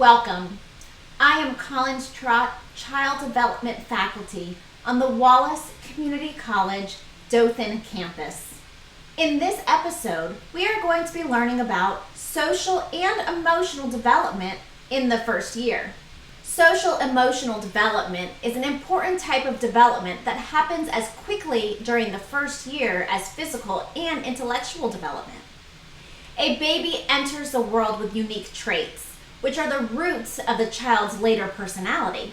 Welcome. I am Collins Trott, Child Development Faculty on the Wallace Community College, Dothan campus. In this episode, we are going to be learning about social and emotional development in the first year. Social emotional development is an important type of development that happens as quickly during the first year as physical and intellectual development. A baby enters the world with unique traits, which are the roots of the child's later personality.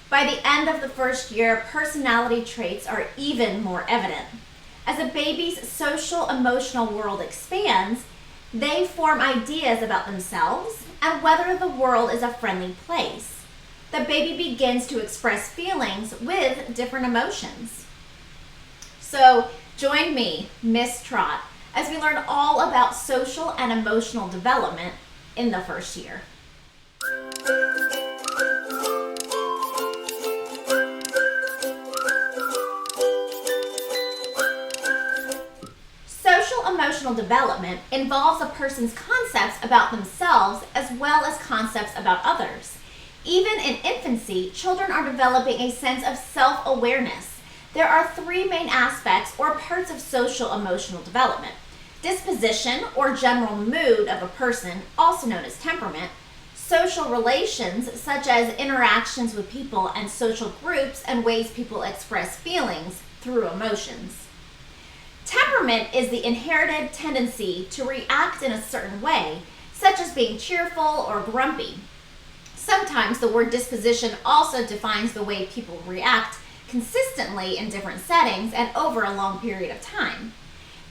By the end of the first year, personality traits are even more evident. As a baby's social emotional world expands, they form ideas about themselves and whether the world is a friendly place. The baby begins to express feelings with different emotions. So join me, Miss Trott, as we learn all about social and emotional development in the first year. Social emotional development involves a person's concepts about themselves as well as concepts about others. Even in infancy, children are developing a sense of self-awareness. There are three main aspects or parts of social emotional development: disposition or general mood of a person, also known as temperament; social relations, such as interactions with people and social groups and ways people express feelings through emotions. Temperament is the inherited tendency to react in a certain way, such as being cheerful or grumpy. Sometimes the word disposition also defines the way people react consistently in different settings and over a long period of time.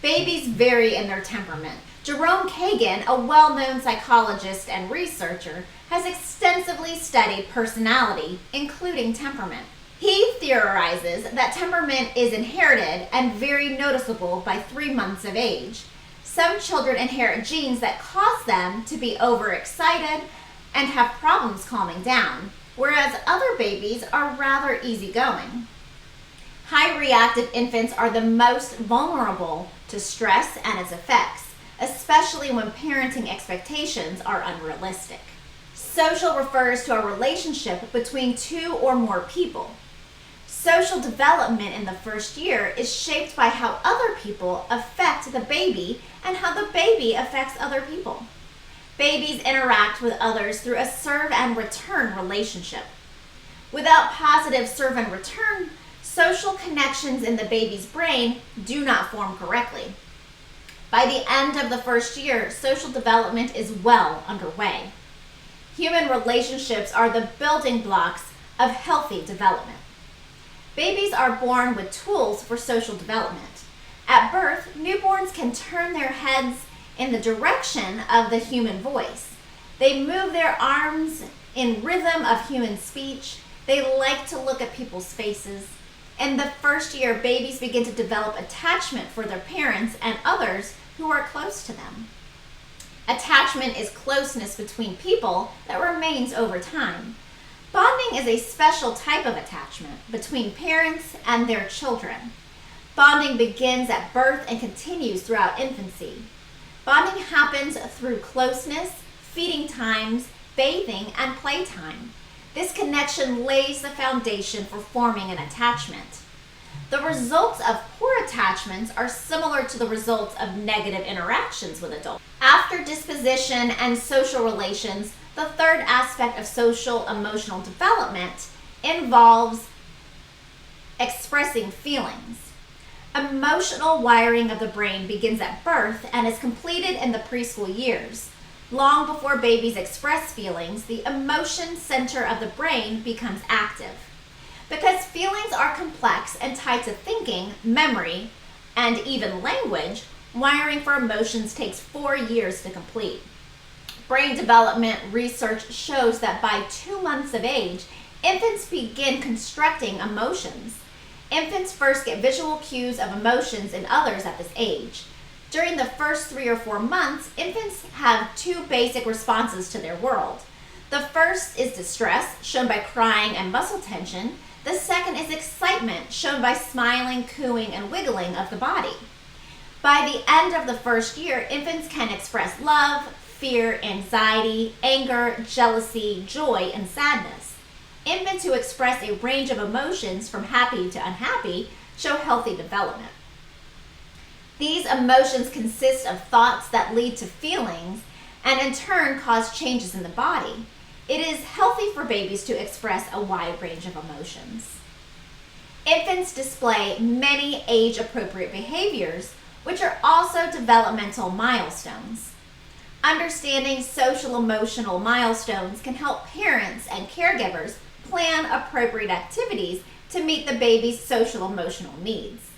Babies vary in their temperament. Jerome Kagan, a well-known psychologist and researcher, has extensively studied personality, including temperament. He theorizes that temperament is inherited and very noticeable by 3 months of age. Some children inherit genes that cause them to be overexcited and have problems calming down, whereas other babies are rather easygoing. High reactive infants are the most vulnerable to stress and its effects, especially when parenting expectations are unrealistic. Social refers to a relationship between two or more people. Social development in the first year is shaped by how other people affect the baby and how the baby affects other people. Babies interact with others through a serve and return relationship. Without positive serve and return, social connections in the baby's brain do not form correctly. By the end of the first year, social development is well underway. Human relationships are the building blocks of healthy development. Babies are born with tools for social development. At birth, newborns can turn their heads in the direction of the human voice. They move their arms in rhythm of human speech. They like to look at people's faces. In the first year, babies begin to develop attachment for their parents and others who are close to them. Attachment is closeness between people that remains over time. Bonding is a special type of attachment between parents and their children. Bonding begins at birth and continues throughout infancy. Bonding happens through closeness, feeding times, bathing, and playtime. This connection lays the foundation for forming an attachment. The results of poor attachments are similar to the results of negative interactions with adults. After disposition and social relations, the third aspect of social emotional development involves expressing feelings. Emotional wiring of the brain begins at birth and is completed in the preschool years. Long before babies express feelings, the emotion center of the brain becomes active. Because feelings are complex and tied to thinking, memory, and even language, wiring for emotions takes 4 years to complete. Brain development research shows that by 2 months of age, infants begin constructing emotions. Infants first get visual cues of emotions in others at this age. During the first 3 or 4 months, infants have 2 basic responses to their world. The first is distress, shown by crying and muscle tension. The second is excitement, shown by smiling, cooing, and wiggling of the body. By the end of the first year, infants can express love, fear, anxiety, anger, jealousy, joy, and sadness. Infants who express a range of emotions from happy to unhappy show healthy development. These emotions consist of thoughts that lead to feelings and in turn cause changes in the body. It is healthy for babies to express a wide range of emotions. Infants display many age-appropriate behaviors, which are also developmental milestones. Understanding social-emotional milestones can help parents and caregivers plan appropriate activities to meet the baby's social-emotional needs.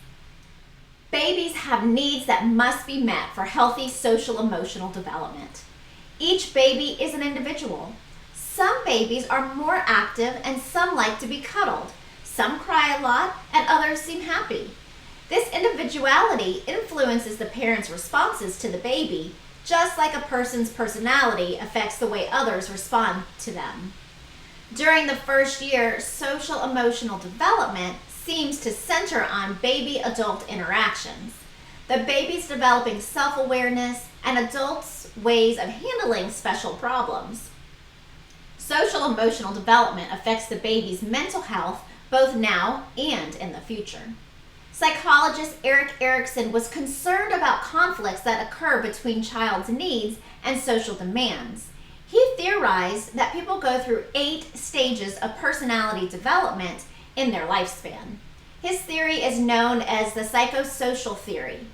Babies have needs that must be met for healthy social-emotional development. Each baby is an individual. Some babies are more active and some like to be cuddled. Some cry a lot and others seem happy. This individuality influences the parents' responses to the baby, just like a person's personality affects the way others respond to them. During the first year, social emotional development seems to center on baby-adult interactions. The baby's developing self-awareness and adults' ways of handling special problems. Social emotional development affects the baby's mental health both now and in the future. Psychologist Erik Erikson was concerned about conflicts that occur between child's needs and social demands. He theorized that people go through 8 stages of personality development in their lifespan. His theory is known as the psychosocial theory.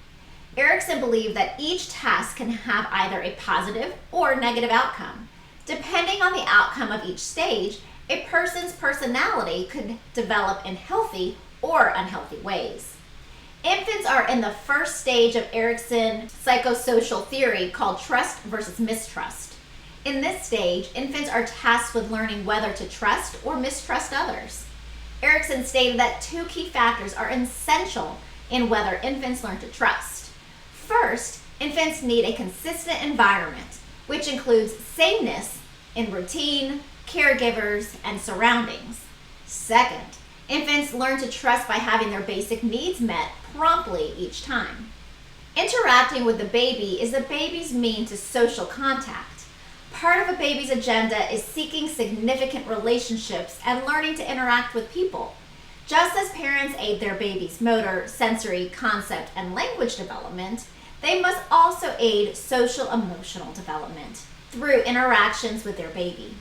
Erikson believed that each task can have either a positive or negative outcome. Depending on the outcome of each stage, a person's personality could develop in healthy or unhealthy ways. Infants are in the first stage of Erikson's psychosocial theory called trust versus mistrust. In this stage, infants are tasked with learning whether to trust or mistrust others. Erikson stated that 2 key factors are essential in whether infants learn to trust. First, infants need a consistent environment, which includes sameness in routine, caregivers, and surroundings. Second, infants learn to trust by having their basic needs met promptly each time. Interacting with the baby is the baby's means to social contact. Part of a baby's agenda is seeking significant relationships and learning to interact with people. Just as parents aid their baby's motor, sensory, concept, and language development, they must also aid social emotional development through interactions with their baby.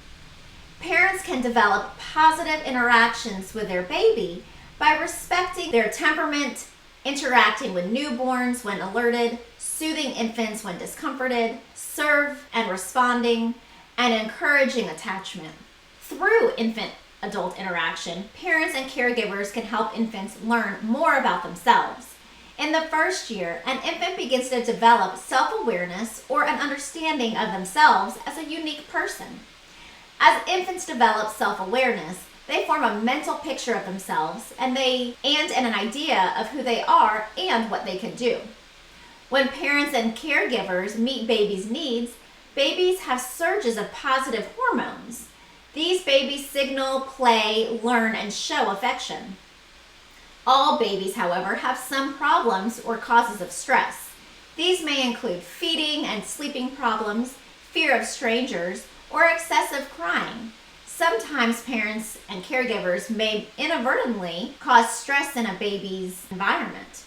Parents can develop positive interactions with their baby by respecting their temperament, interacting with newborns when alerted, soothing infants when discomforted, serve and responding, and encouraging attachment. Through infant-adult interaction, parents and caregivers can help infants learn more about themselves. In the first year, an infant begins to develop self-awareness or an understanding of themselves as a unique person. As infants develop self-awareness, they form a mental picture of themselves and an idea of who they are and what they can do. When parents and caregivers meet babies' needs, babies have surges of positive hormones. These babies signal, play, learn, and show affection. All babies, however, have some problems or causes of stress. These may include feeding and sleeping problems, fear of strangers, or excessive crying. Sometimes parents and caregivers may inadvertently cause stress in a baby's environment.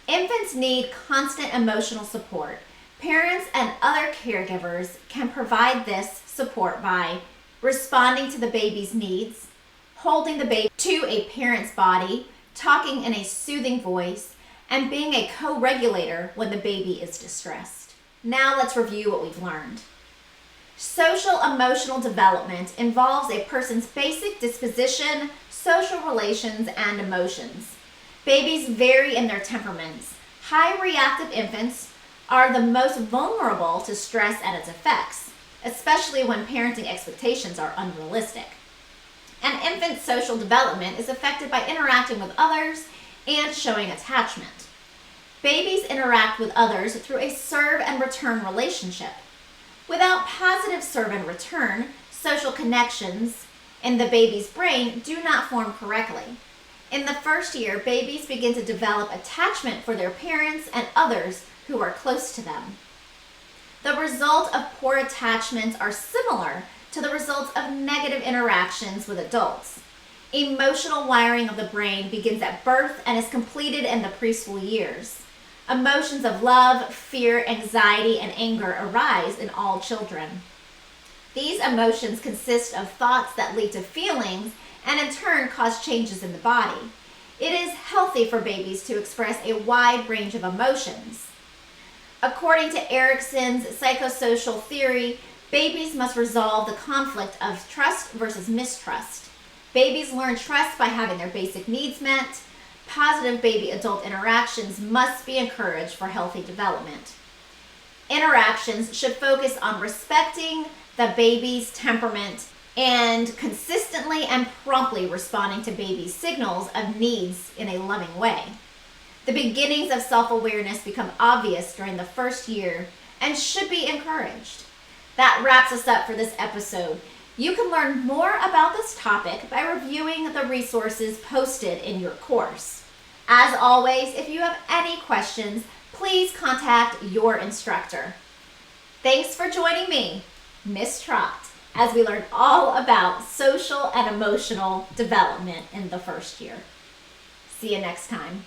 Infants need constant emotional support. Parents and other caregivers can provide this support by responding to the baby's needs, holding the baby to a parent's body, talking in a soothing voice, and being a co-regulator when the baby is distressed. Now let's review what we've learned. Social emotional development involves a person's basic disposition, social relations, and emotions. Babies vary in their temperaments. High reactive infants are the most vulnerable to stress and its effects, especially when parenting expectations are unrealistic. An infant's social development is affected by interacting with others and showing attachment. Babies interact with others through a serve and return relationship. Without positive serve and return, social connections in the baby's brain do not form correctly. In the first year, babies begin to develop attachment for their parents and others who are close to them. The result of poor attachments are similar to the results of negative interactions with adults. Emotional wiring of the brain begins at birth and is completed in the preschool years. Emotions of love, fear, anxiety, and anger arise in all children. These emotions consist of thoughts that lead to feelings and in turn cause changes in the body. It is healthy for babies to express a wide range of emotions. According to Erikson's psychosocial theory, babies must resolve the conflict of trust versus mistrust. Babies learn trust by having their basic needs met. Positive baby-adult interactions must be encouraged for healthy development. Interactions should focus on respecting the baby's temperament and consistently and promptly responding to baby's signals of needs in a loving way. The beginnings of self-awareness become obvious during the first year and should be encouraged. That wraps us up for this episode. You can learn more about this topic by reviewing the resources posted in your course. As always, if you have any questions, please contact your instructor. Thanks for joining me, Miss Trott, as we learn all about social and emotional development in the first year. See you next time.